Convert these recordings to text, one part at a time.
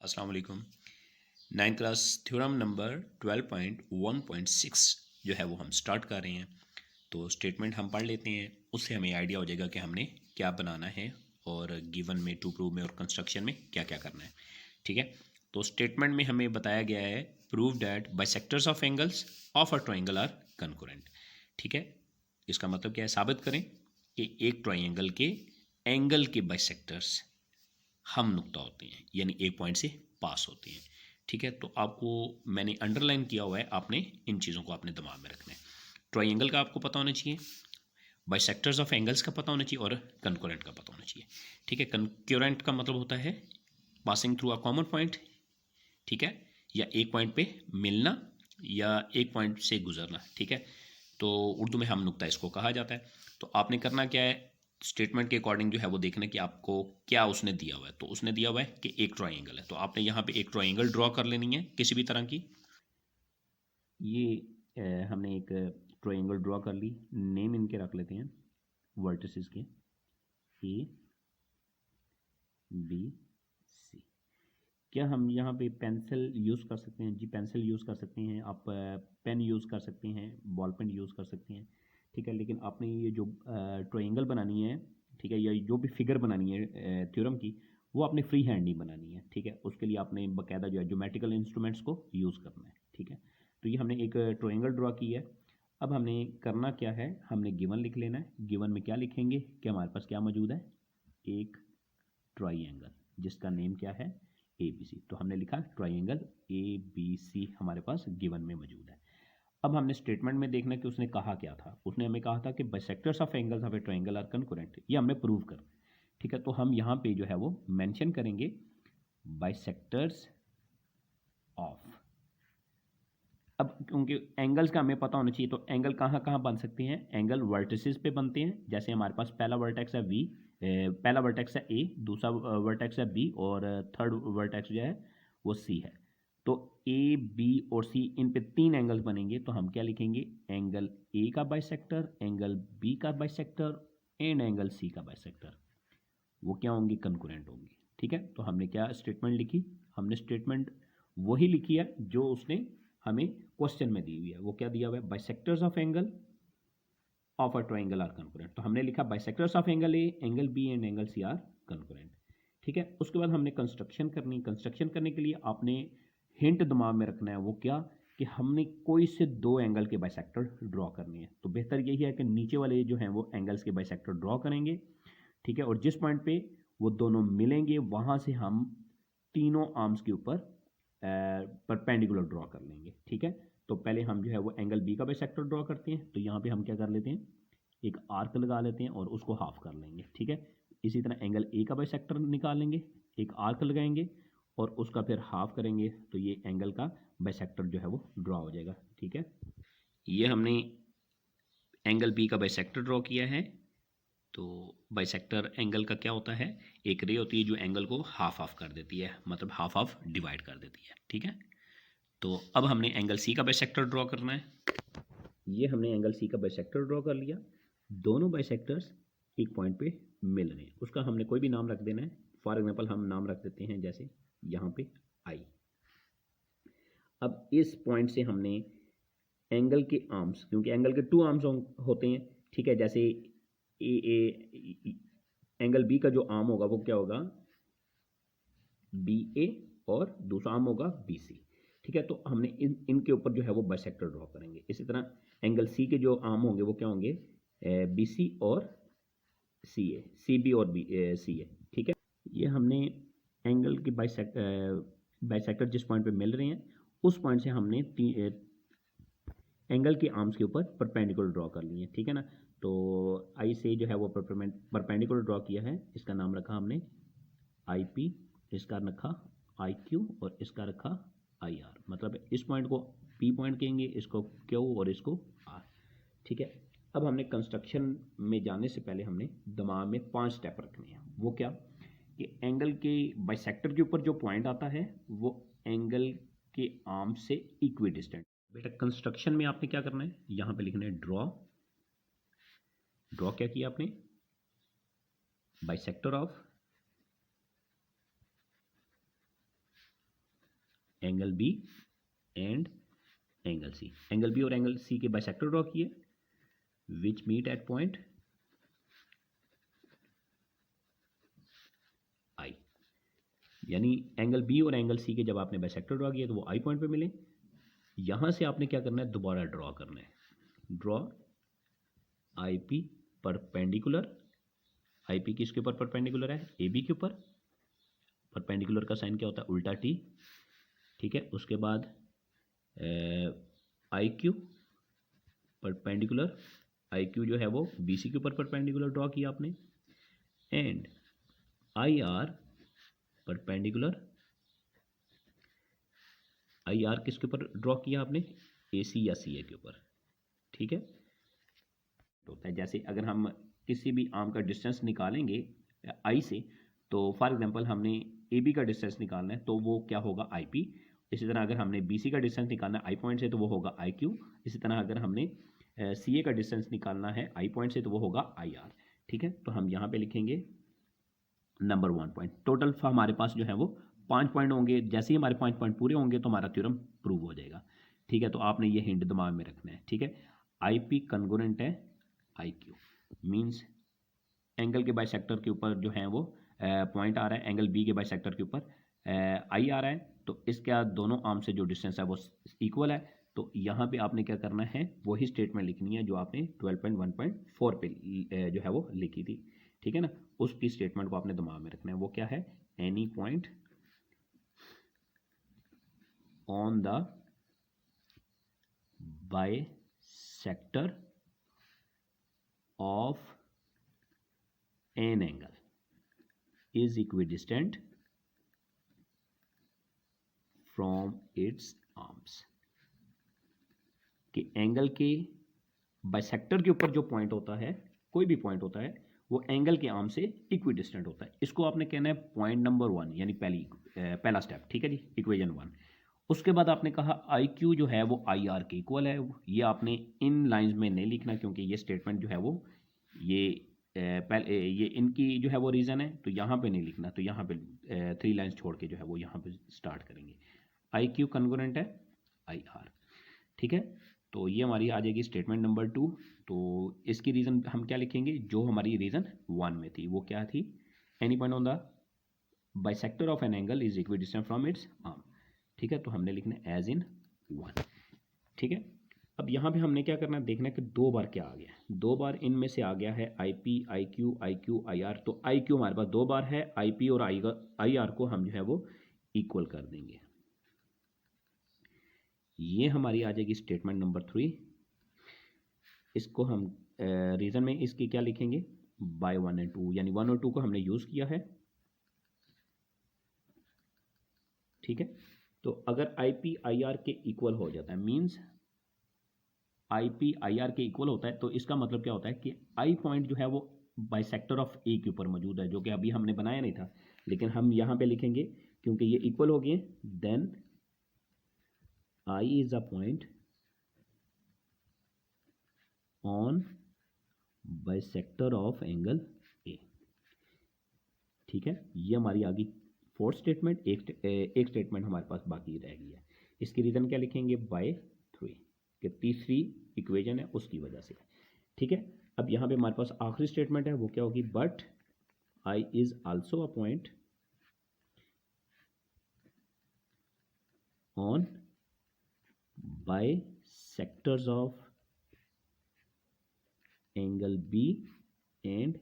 अस्सलाम वालेकुम। 9th class theorem number 12.1.6 जो है वो हम स्टार्ट कर रहे हैं। तो स्टेटमेंट हम पढ़ लेते हैं, उससे हमें आइडिया हो जाएगा कि हमने क्या बनाना है और गिवन में, टू प्रूव में और कंस्ट्रक्शन में क्या क्या करना है। ठीक है, तो स्टेटमेंट में हमें बताया गया है prove that bisectors of angles of a triangle are concurrent. ठीक है, इसका मतलब क्या है, साबित करें कि एक ट्राइंगल के एंगल के बाइसेक्टर्स हम नुक्ता होते हैं, यानी एक पॉइंट से पास होते हैं। ठीक है, तो आपको मैंने अंडरलाइन किया हुआ है, आपने इन चीज़ों को अपने दिमाग में रखना है। ट्राइंगल का आपको पता होना चाहिए, बाइसेक्टर्स ऑफ एंगल्स का पता होना चाहिए और कंकरेंट का पता होना चाहिए। ठीक है, कंकरेंट का मतलब होता है passing through a common point. ठीक है, या एक पॉइंट पे मिलना या एक पॉइंट से गुजरना। ठीक है, तो उर्दू में हम नुक्ता इसको कहा जाता है। तो आपने करना क्या है, स्टेटमेंट के अकॉर्डिंग जो है वो देखना कि आपको क्या उसने दिया हुआ है। तो उसने दिया हुआ है कि एक ट्राइंगल है, तो आपने यहाँ पे एक ट्राइंगल ड्रॉ कर लेनी है किसी भी तरह की। ये हमने एक ट्राइंगल ड्रॉ कर ली, नेम इनके रख लेते हैं वर्टिसेस के, ए बी सी। क्या हम यहाँ पे पेंसिल यूज़ कर सकते हैं? जी, पेंसिल यूज़ कर सकते हैं, आप पेन यूज़ कर सकते हैं, बॉल पेन यूज़ कर सकते हैं। ठीक है, लेकिन आपने ये जो ट्रायंगल बनानी है, ठीक है, या जो भी फिगर बनानी है थ्योरम की, वो आपने फ्री हैंड नहीं बनानी है। ठीक है, उसके लिए आपने बाकायदा जो है ज्योमेट्रिकल इंस्ट्रूमेंट्स को यूज़ करना है। ठीक है, तो ये हमने एक ट्रायंगल ड्रॉ की है। अब हमने करना क्या है, हमने गिवन लिख लेना है। गिवन में क्या लिखेंगे कि हमारे पास क्या मौजूद है, एक ट्राइंगल जिसका नेम क्या है, ए बी सी। तो हमने लिखा ट्राइंगल ए बी सी हमारे पास गिवन में मौजूद है। अब हमने स्टेटमेंट में देखना कि उसने कहा क्या था। उसने हमें कहा था कि bisectors of angles of a triangle are concurrent, ये हमने प्रूव कर। ठीक है, तो हम यहाँ पे जो है वो मेंशन करेंगे बाइसेक्टर्स ऑफ। अब क्योंकि एंगल्स का हमें पता होना चाहिए, तो एंगल कहाँ कहाँ बन सकते हैं, एंगल वर्टिसेस पे बनते हैं। जैसे हमारे पास पहला वर्टेक्स है वी, पहला वर्टेक्स है ए, दूसरा वर्टेक्स है बी और थर्ड वर्टेक्स जो है वो सी है। तो ए बी और सी, इन पे तीन एंगल्स बनेंगे। तो हम क्या लिखेंगे, एंगल ए का बाइसेक्टर, एंगल बी का बाइसेक्टर एंड एंगल सी का बाइसेक्टर, वो क्या होंगे, कंकरेंट होंगे। ठीक है, तो हमने क्या स्टेटमेंट लिखी, हमने स्टेटमेंट वही लिखी है जो उसने हमें क्वेश्चन में दी हुई है। वो क्या दिया हुआ है, bisectors of angle of a triangle are concurrent. तो हमने लिखा bisectors of angle A, angle B and angle C are concurrent. ठीक है, उसके बाद हमने कंस्ट्रक्शन करनी। कंस्ट्रक्शन करने के लिए आपने हिंट दिमाग में रखना है, वो क्या, कि हमने कोई से दो एंगल के बाइसेक्टर ड्रॉ करने हैं। तो बेहतर यही है कि नीचे वाले जो हैं वो एंगल्स के बाइसेक्टर ड्रॉ करेंगे। ठीक है, और जिस पॉइंट पे वो दोनों मिलेंगे वहां से हम तीनों आर्म्स के ऊपर परपेंडिकुलर ड्रॉ कर लेंगे। ठीक है, तो पहले हम जो है वो एंगल बी का बाइसेक्टर ड्रॉ करते हैं। तो यहाँ पे हम क्या कर लेते हैं, एक आर्क लगा लेते हैं और उसको हाफ कर लेंगे। ठीक है, इसी तरह एंगल ए का बाइसेक्टर निकालेंगे, एक आर्क लगाएंगे और उसका फिर हाफ करेंगे। तो ये एंगल का बाइसेक्टर जो है वो ड्रॉ हो जाएगा। ठीक है, ये हमने एंगल बी का बाइसेक्टर ड्रॉ किया है। तो बाइसेक्टर एंगल का क्या होता है, एक रे होती है जो एंगल को हाफ हाफ कर देती है, मतलब हाफ हाफ डिवाइड कर देती है। ठीक है, तो अब हमने एंगल सी का बाइसेक्टर ड्रॉ करना है। ये हमने एंगल सी का बाइसेक्टर ड्रॉ कर लिया। दोनों बाइसेक्टर्स एक पॉइंट पे मिल रहे हैं, उसका हमने कोई भी नाम रख देना है। फॉर एग्जांपल हम नाम रख देते हैं जैसे यहाँ पे आई। अब इस पॉइंट से हमने एंगल के आर्म्स, क्योंकि एंगल के टू आर्म्स होते हैं। ठीक है, जैसे ए एंगल बी का जो आर्म होगा वो क्या होगा, बी ए, और दूसरा आर्म होगा बी सी। ठीक है, तो हमने इनके ऊपर जो है वो बाइसेक्टर ड्रॉ करेंगे। इसी तरह एंगल सी के जो आर्म होंगे वो क्या होंगे, बी सी और सी ए, सी बी और बी सी ए। ठीक है, ये हमने एंगल के बाइसेक्टर जिस पॉइंट पे मिल रहे हैं उस पॉइंट से हमने एंगल के आर्म्स के ऊपर परपेंडिकुलर ड्रॉ कर लिए। ठीक है ना, तो आई से जो है वो परपेंडिकुलर ड्रॉ किया है। इसका नाम रखा हमने आई पी, इसका रखा आई क्यू और इसका रखा आई आर। मतलब इस पॉइंट को पी पॉइंट कहेंगे, इसको क्यू और इसको आर। ठीक है, अब हमने कंस्ट्रक्शन में जाने से पहले हमने दिमाग में 5 स्टेप रखने हैं। वो क्या, कि एंगल के बाइसेक्टर के ऊपर जो पॉइंट आता है वो एंगल के आर्म से इक्वी डिस्टेंट। बेटा कंस्ट्रक्शन में आपने क्या करना है, यहाँ पे लिखना है ड्रॉ। ड्रॉ क्या किया आपने, bisector of angle B and angle C. Angle B और एंगल सी के बाइसेक्टर ड्रॉ किए which meet at point I, यानी एंगल बी और एंगल सी के जब आपने बाइसेक्टर ड्रॉ किए तो वो आई पॉइंट पे मिले। यहां से आपने क्या करना है, दोबारा ड्रॉ करना है, draw I P perpendicular, I P किसके ऊपर परपेंडिकुलर है, ए बी के ऊपर। परपेंडिकुलर का साइन क्या होता है, उल्टा टी, ठीक है। उसके बाद I Q perpendicular, I Q जो है वो बी सी के ऊपर परपेंडिकुलर ड्रॉ किया आपने, and I R perpendicular, I R किसके ऊपर ड्रॉ किया आपने, ए सी या सी ए के ऊपर, ठीक है। होता है जैसे अगर हम किसी भी आर्म का डिस्टेंस निकालेंगे आई से, तो फॉर एग्जांपल हमने ए बी का डिस्टेंस निकालना है तो वो क्या होगा आई पी। इसी तरह अगर हमने बी सी का डिस्टेंस निकालना है आई पॉइंट से तो वो होगा आई क्यू। इसी तरह अगर हमने सी ए का डिस्टेंस निकालना है आई पॉइंट से तो वो होगा आई आर, ठीक है। तो हम यहाँ पे लिखेंगे नंबर 1 पॉइंट। टोटल हमारे पास जो है वो 5 पॉइंट होंगे। जैसे ही हमारे 5 पॉइंट पूरे होंगे तो हमारा थ्योरम प्रूव हो जाएगा, ठीक है। तो आपने ये हिंट दिमाग में रखना है, ठीक है। आई पी कन्गोरेंट है आई क्यू, मीन्स एंगल के बाइसेक्टर के ऊपर जो है वो पॉइंट आ रहा है, एंगल बी के बाइसेक्टर के ऊपर आई आ रहा है, तो इसका दोनों आर्म से जो डिस्टेंस है वो इक्वल है। तो यहाँ पे आपने क्या करना है, वही स्टेटमेंट लिखनी है जो आपने 12.1.4 पे जो है वो लिखी थी, ठीक है ना। उसकी स्टेटमेंट को आपने दिमाग में रखना है। वो क्या है, any point on the bisector of an angle is equidistant from its arms. कि एंगल के बाइसेक्टर के ऊपर जो पॉइंट होता है, कोई भी पॉइंट होता है, वो एंगल के आर्म से इक्विडिस्टेंट होता है। इसको आपने कहना है पॉइंट नंबर 1, यानी पहला स्टेप, ठीक है जी, इक्वेशन 1। उसके बाद आपने कहा आई क्यू जो है वो आई आर के इक्वल है। ये आपने इन लाइंस में नहीं लिखना क्योंकि ये स्टेटमेंट जो है वो ये पहले ये इनकी जो है वो रीज़न है, तो यहाँ पे नहीं लिखना। तो यहाँ पे 3 लाइंस छोड़ के जो है वो यहाँ पे स्टार्ट करेंगे। आई क्यू कन्गोरेंट है आई आर, ठीक है। तो ये हमारी आ जाएगी स्टेटमेंट नंबर 2। तो इसकी रीज़न हम क्या लिखेंगे, जो हमारी रीज़न 1 में थी वो क्या थी, any point on the bisector of an angle is equidistant from its arm, ठीक है। तो हमने लिखना है एज इन 1, ठीक है। अब यहाँ पे हमने क्या करना है, देखना है कि 2 बार क्या आ गया, 2 बार इनमें से आ गया है I P I Q I R. तो आई क्यू हमारे पास 2 बार है, आई पी और आई आर को हम जो है वो इक्वल कर देंगे। ये हमारी आ जाएगी स्टेटमेंट नंबर 3। इसको हम रीजन में इसकी क्या लिखेंगे, बाय 1 एंड 2, यानी 1 और 2 को हमने यूज किया है, ठीक है। तो अगर आई पी आई आर के इक्वल हो जाता है, means I P I R के इक्वल होता है, तो इसका मतलब क्या होता है कि आई पॉइंट जो है वो बाइसेक्टर ऑफ ए के ऊपर मौजूद है, जो कि अभी हमने बनाया नहीं था, लेकिन हम यहाँ पे लिखेंगे क्योंकि ये इक्वल हो गए। Then I is a point on bisector of angle A, ठीक है। ये हमारी आ गई 4th स्टेटमेंट। एक स्टेटमेंट हमारे पास बाकी रह गई है। इसकी रीजन क्या लिखेंगे, बाय 3, कि तीसरी इक्वेशन है उसकी वजह से, ठीक है। अब यहाँ पे हमारे पास आखिरी स्टेटमेंट है, वो क्या होगी, but I is also a point on bisectors of angle B and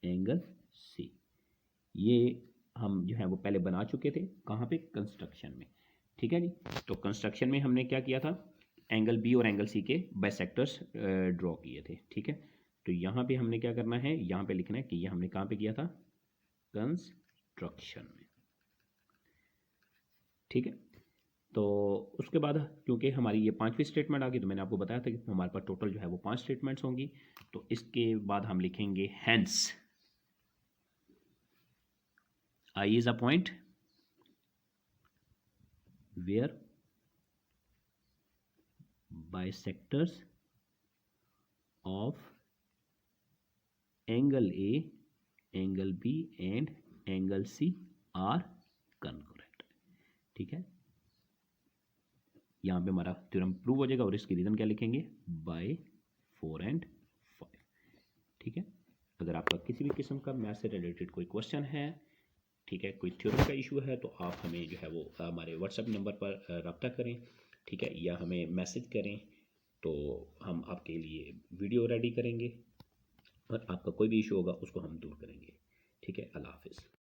angle C. ये हम जो है वो पहले बना चुके थे, कहाँ पे, कंस्ट्रक्शन में, ठीक है जी। तो कंस्ट्रक्शन में हमने क्या किया था, एंगल बी और एंगल सी के बाइसेक्टर्स ड्रॉ किए थे, ठीक है। तो यहाँ पे हमने क्या करना है, यहाँ पे लिखना है कि ये हमने कहाँ पे किया था, कंस्ट्रक्शन में, ठीक है। तो उसके बाद क्योंकि हमारी ये 5वीं स्टेटमेंट आ गई, तो मैंने आपको बताया था कि हमारे पास टोटल जो है वो 5 स्टेटमेंट्स होंगी। तो इसके बाद हम लिखेंगे hence I is a point where bisectors of angle A, angle B and angle C are congruent, ठीक है। यहाँ पे हमारा थ्योरम प्रूव हो जाएगा और इसकी रीज़न क्या लिखेंगे, बाय 4 and 5। ठीक है। अगर आपका किसी भी किस्म का मैथ से रिलेटेड कोई क्वेश्चन है, ठीक है, कोई थ्योरम का इशू है, तो आप हमें जो है वो हमारे व्हाट्सएप नंबर पर रब्ता करें, ठीक है, या हमें मैसेज करें, तो हम आपके लिए वीडियो रेडी करेंगे और आपका कोई भी इशू होगा उसको हम दूर करेंगे। ठीक है, अल्लाह हाफिज़।